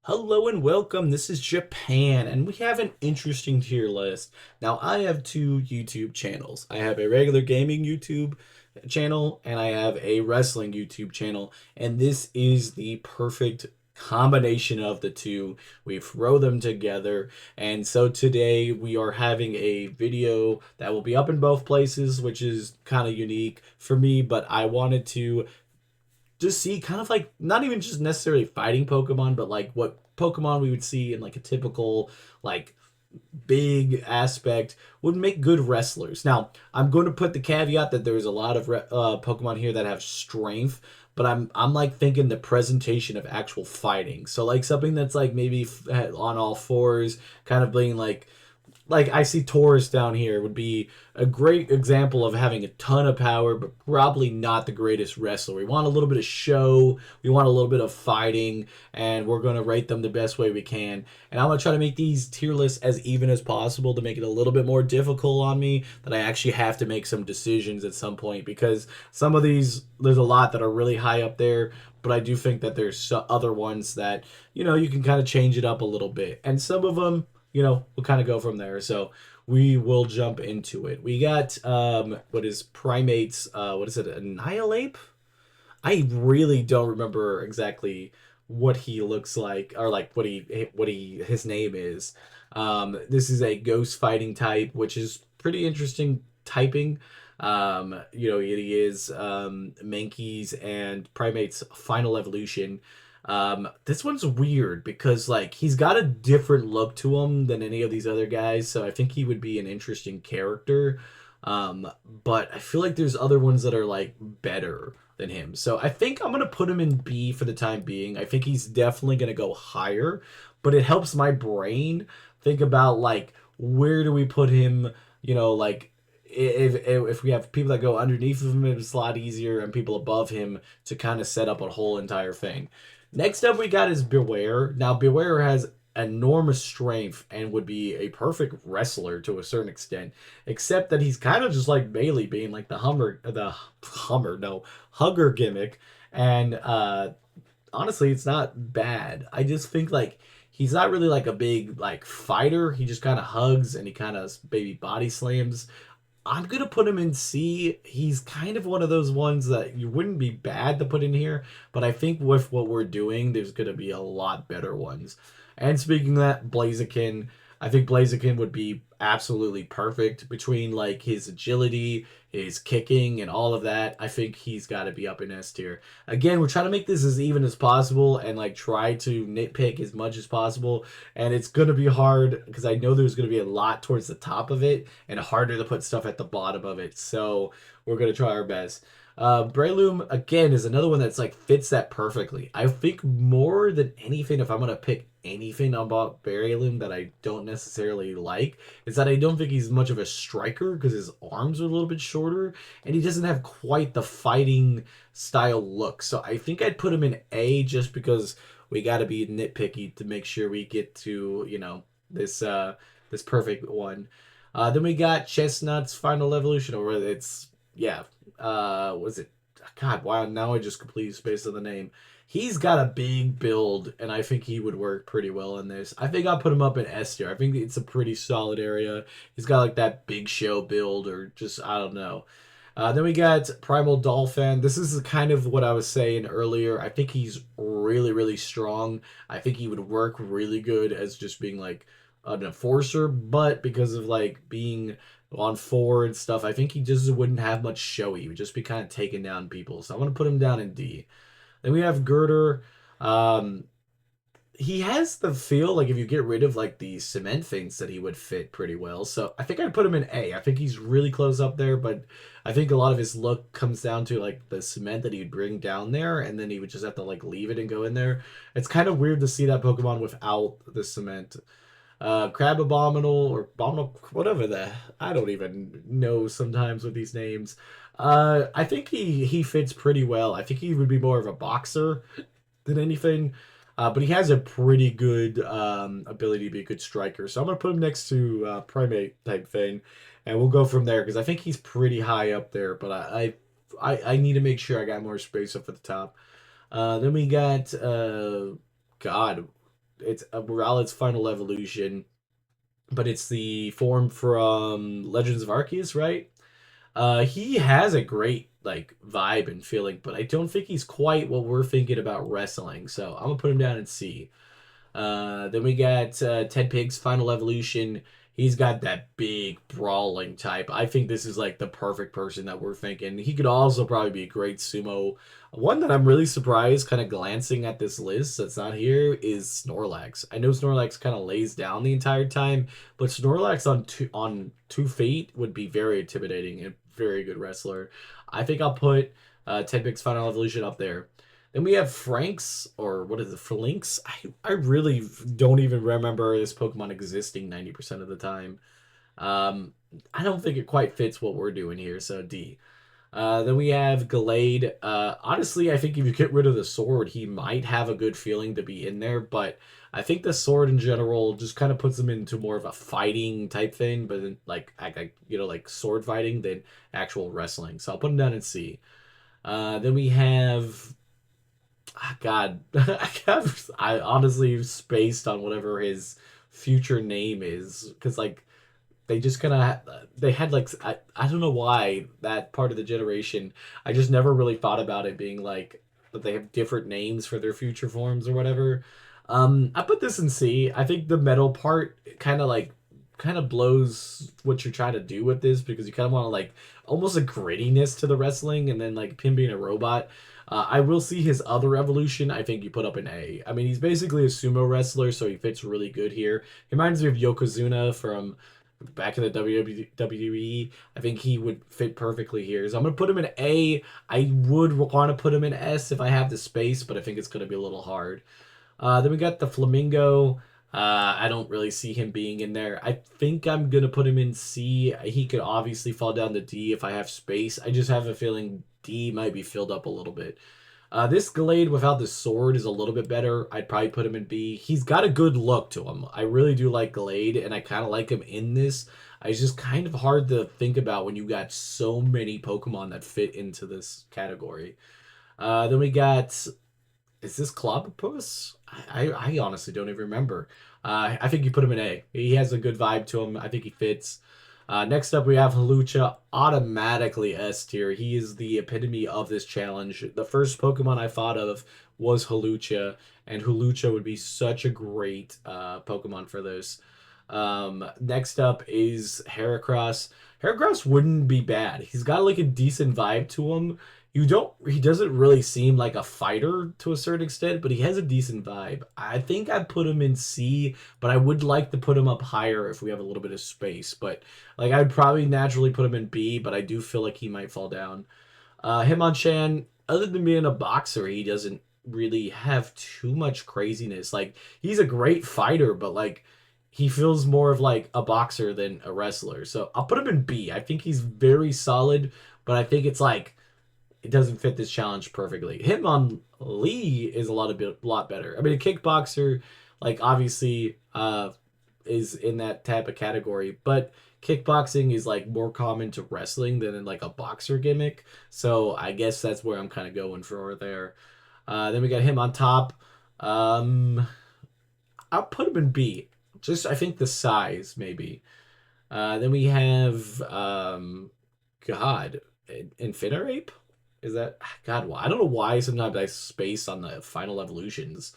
Hello and welcome. This is Japan, and we have an interesting tier list. Now, I have two YouTube channels. I have a regular gaming YouTube channel, and I have a wrestling YouTube channel, and this is the perfect combination of the two. We throw them together, and so today we are having a video that will be up in both places, which is kind of unique for me, but I wanted to just see kind of like not even just necessarily fighting Pokemon, but like what Pokemon we would see in like a typical like big aspect would make good wrestlers. Now, I'm going to put the caveat that there's a lot of Pokemon here that have strength, but I'm like thinking the presentation of actual fighting. So like something that's like maybe on all fours, kind of being like I see Taurus down here would be a great example of having a ton of power, but probably not the greatest wrestler. We want a little bit of show, we want a little bit of fighting, and we're going to rate them the best way we can. And I'm going to try to make these tier lists as even as possible to make it a little bit more difficult on me that I actually have to make some decisions at some point because some of these, there's a lot that are really high up there, but I do think that there's other ones that, you can kind of change it up a little bit. And some of them, we'll kind of go from there. So we will jump into it. We got what is primates, what is it, Annihilate? I really don't remember exactly what he looks like or like what he his name is. This is a ghost fighting type, which is pretty interesting typing. It is Mankey's and Primate's final evolution. This one's weird because like he's got a different look to him than any of these other guys, so I think he would be an interesting character. But I feel like there's other ones that are like better than him. So I think I'm gonna put him in B for the time being. I think he's definitely gonna go higher, but it helps my brain think about like where do we put him, like if we have people that go underneath of him, it's a lot easier, and people above him to kind of set up a whole entire thing. Next up, we got is Beware. Now, Beware has enormous strength and would be a perfect wrestler to a certain extent, except that he's kind of just like Bailey being like no, hugger gimmick. And honestly, it's not bad. I just think like he's not really like a big like fighter. He just kind of hugs and he kind of baby body slams. I'm gonna put him in C. He's kind of one of those ones that you wouldn't be bad to put in here, but I think with what we're doing, there's gonna be a lot better ones. And speaking of that, Blaziken, I think Blaziken would be absolutely perfect between like his agility, his kicking, and all of that. I think he's got to be up in S tier. Again, we're trying to make this as even as possible and like try to nitpick as much as possible. And it's gonna be hard because I know there's gonna be a lot towards the top of it and harder to put stuff at the bottom of it. So we're gonna try our best. Breloom again is another one that's like fits that perfectly. I think more than anything, if I'm gonna pick anything about Breloom that I don't necessarily like, is that I don't think he's much of a striker because his arms are a little bit shorter and he doesn't have quite the fighting style look. So I think I'd put him in A just because we got to be nitpicky to make sure we get to this perfect one. Then we got Chestnut's Final Evolution, or it's yeah. Was it? God, wow! Now I just completely spaced on the name. He's got a big build, and I think he would work pretty well in this. I think I'll put him up in S tier. I think it's a pretty solid area. He's got like that big show build, or just I don't know. Then we got Primal Dolphin. This is kind of what I was saying earlier. I think he's really, really strong. I think he would work really good as just being like an enforcer, but because of like being on four and stuff, I think he just wouldn't have much showy. He would just be kind of taking down people. So I'm gonna put him down in D. Then we have Girder. Um, he has the feel like if you get rid of like the cement things that he would fit pretty well. So I think I'd put him in A. I think he's really close up there, but I think a lot of his look comes down to like the cement that he'd bring down there, and then he would just have to like leave it and go in there. It's kind of weird to see that Pokemon without the cement. Crab Abominal or Abominal, whatever the I don't even know sometimes with these names. I think he fits pretty well. I think he would be more of a boxer than anything. But he has a pretty good ability to be a good striker. So I'm gonna put him next to Primate type thing, and we'll go from there because I think he's pretty high up there. But I need to make sure I got more space up at the top. Then we got God. it's a Rowlett's Final Evolution, but it's the form from Legends of Arceus, right? He has a great like vibe and feeling, but I don't think he's quite what we're thinking about wrestling. So I'm gonna put him down and C. Then we got Ted Pig's Final Evolution. He's got that big brawling type. I think this is like the perfect person that we're thinking. He could also probably be a great sumo. One that I'm really surprised, kind of glancing at this list that's not here, is Snorlax. I know Snorlax kind of lays down the entire time, but Snorlax on 2 feet would be very intimidating and very good wrestler. I think I'll put Ted Pig's Final Evolution up there. Then we have Franks, or what is it, Flinks? I really don't even remember this Pokemon existing 90% of the time. Um, I don't think it quite fits what we're doing here, so D. Then we have Gallade. Honestly, I think if you get rid of the sword, he might have a good feeling to be in there, but I think the sword in general just kind of puts him into more of a fighting type thing, but then like sword fighting than actual wrestling. So I'll put him down in C. Then we have God, I honestly spaced on whatever his future name is because like they just kind of they had like I don't know why that part of the generation I just never really thought about it being like that they have different names for their future forms or whatever. I put this in C. I think the metal part kind of blows what you're trying to do with this because you kind of want to like almost a grittiness to the wrestling and then like him being a robot. I will see his other evolution. I think you put up an A. I mean, he's basically a sumo wrestler, so he fits really good here. He reminds me of Yokozuna from back in the WWE. I think he would fit perfectly here. So I'm gonna put him in A. I would want to put him in S if I have the space, but I think it's gonna be a little hard. Then we got the Flamingo. I don't really see him being in there. I think I'm gonna put him in C. He could obviously fall down to D if I have space. I just have a feeling D might be filled up a little bit. This Gallade without the sword is a little bit better. I'd probably put him in B. He's got a good look to him. I really do like Gallade, and I kind of like him in this. It's just kind of hard to think about when you got so many Pokemon that fit into this category. Then we got, is this Clobbopus? I honestly don't even remember. I think you put him in A. He has a good vibe to him. I think he fits. Next up, we have Halucha, automatically S tier. He is the epitome of this challenge. The first Pokemon I thought of was Halucha, and Halucha would be such a great Pokemon for this. Next up is Heracross. Heracross wouldn't be bad. He's got like a decent vibe to him. He doesn't really seem like a fighter to a certain extent, but he has a decent vibe. I think I'd put him in C, but I would like to put him up higher if we have a little bit of space. But like I'd probably naturally put him in B, but I do feel like he might fall down. Hitmonchan, other than being a boxer, he doesn't really have too much craziness. Like he's a great fighter, but like he feels more of like a boxer than a wrestler. So I'll put him in B. I think he's very solid, but I think it's like it doesn't fit this challenge perfectly. Hitmonlee is a lot better. I mean, a kickboxer, like obviously, is in that type of category, but kickboxing is like more common to wrestling than in like a boxer gimmick. So I guess that's where I'm kind of going for there. Then we got him on top. Um, I'll put him in B. Just I think the size maybe. Then we have God, Infinirape? Is that God? I don't know why sometimes I space on the final evolutions.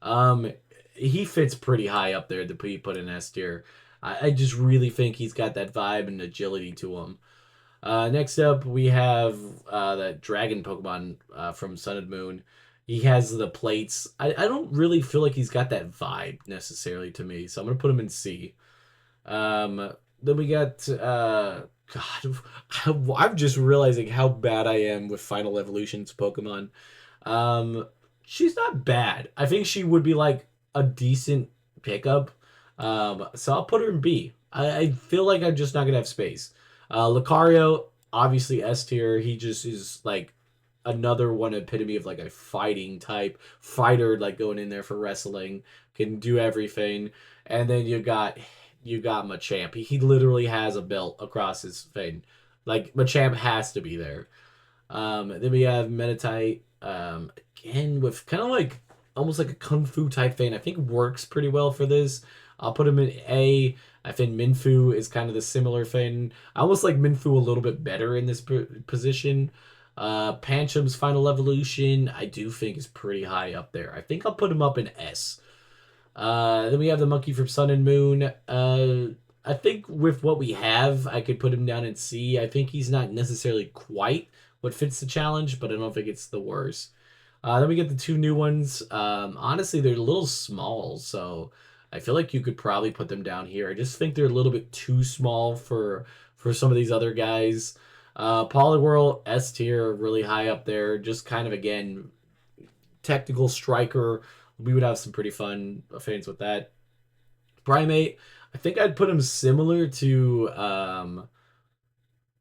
Um, he fits pretty high up there to be put in S tier. I just really think he's got that vibe and agility to him. Next up, we have that dragon Pokemon from Sun and Moon. He has the plates. I don't really feel like he's got that vibe necessarily to me, so I'm gonna put him in C. Then we got God. I'm just realizing how bad I am with Final Evolutions Pokemon. Um, she's not bad. I think she would be like a decent pickup. So I'll put her in B. I feel like I'm just not gonna have space. Lucario, obviously S tier. He just is like another one epitome of like a fighting type fighter, like going in there for wrestling, can do everything. And then you got Machamp. He literally has a belt across his thing. Like Machamp has to be there. Then we have Meditite. Again with kind of like almost like a kung fu type thing. I think works pretty well for this. I'll put him in A. I think Minfu is kind of the similar thing. I almost like Minfu a little bit better in this position. Pancham's Final Evolution, I do think is pretty high up there. I think I'll put him up in S. Then we have the Monkey from Sun and Moon. I think with what we have, I could put him down in C. I think he's not necessarily quite what fits the challenge, but I don't think it's the worst. Then we get the two new ones. Honestly, they're a little small, so I feel like you could probably put them down here. I just think they're a little bit too small for some of these other guys. Poliwhirl S tier, really high up there. Just kind of again, technical striker. We would have some pretty fun fans with that. Primate, I think I'd put him similar to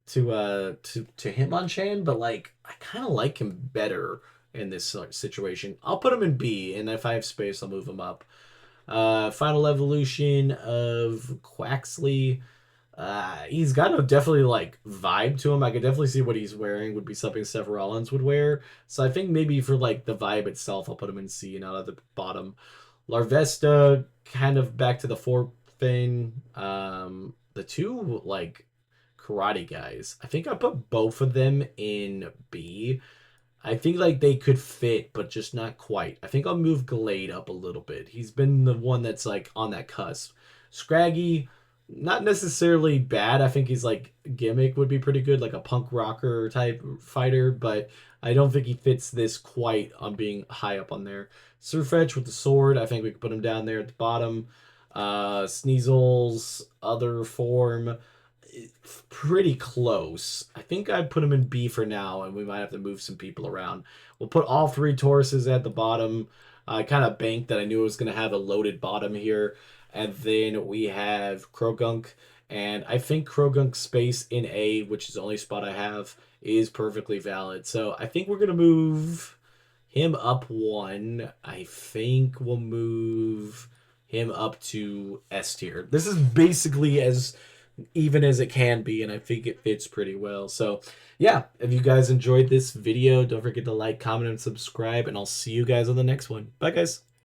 Hitmonchan, but like I kind of like him better in this situation. I'll put him in B, and if I have space, I'll move him up. Final evolution of Quaxley. He's got a definitely like vibe to him. I could definitely see what he's wearing would be something Seth Rollins would wear. So I think maybe for like the vibe itself, I'll put him in C and out at the bottom. Larvesta, kind of back to the four thing. The two like karate guys. I think I put both of them in B. I think like they could fit, but just not quite. I think I'll move Glade up a little bit. He's been the one that's like on that cusp. Scraggy, not necessarily bad. I think he's like gimmick would be pretty good, like a punk rocker type fighter, but I don't think he fits this quite on being high up on there. Surfetch with the sword, I think we could put him down there at the bottom. Sneasel's other form, pretty close. I think I'd put him in B for now, and we might have to move some people around. We'll put all three Tauruses at the bottom. I kind of banked that I knew it was going to have a loaded bottom here. And then we have Krogunk. And I think Krogunk's space in A, which is the only spot I have, is perfectly valid. So I think we're going to move him up one. I think we'll move him up to S tier. This is basically as even as it can be, and I think it fits pretty well. So yeah, if you guys enjoyed this video, don't forget to like, comment, and subscribe, and I'll see you guys on the next one. Bye guys.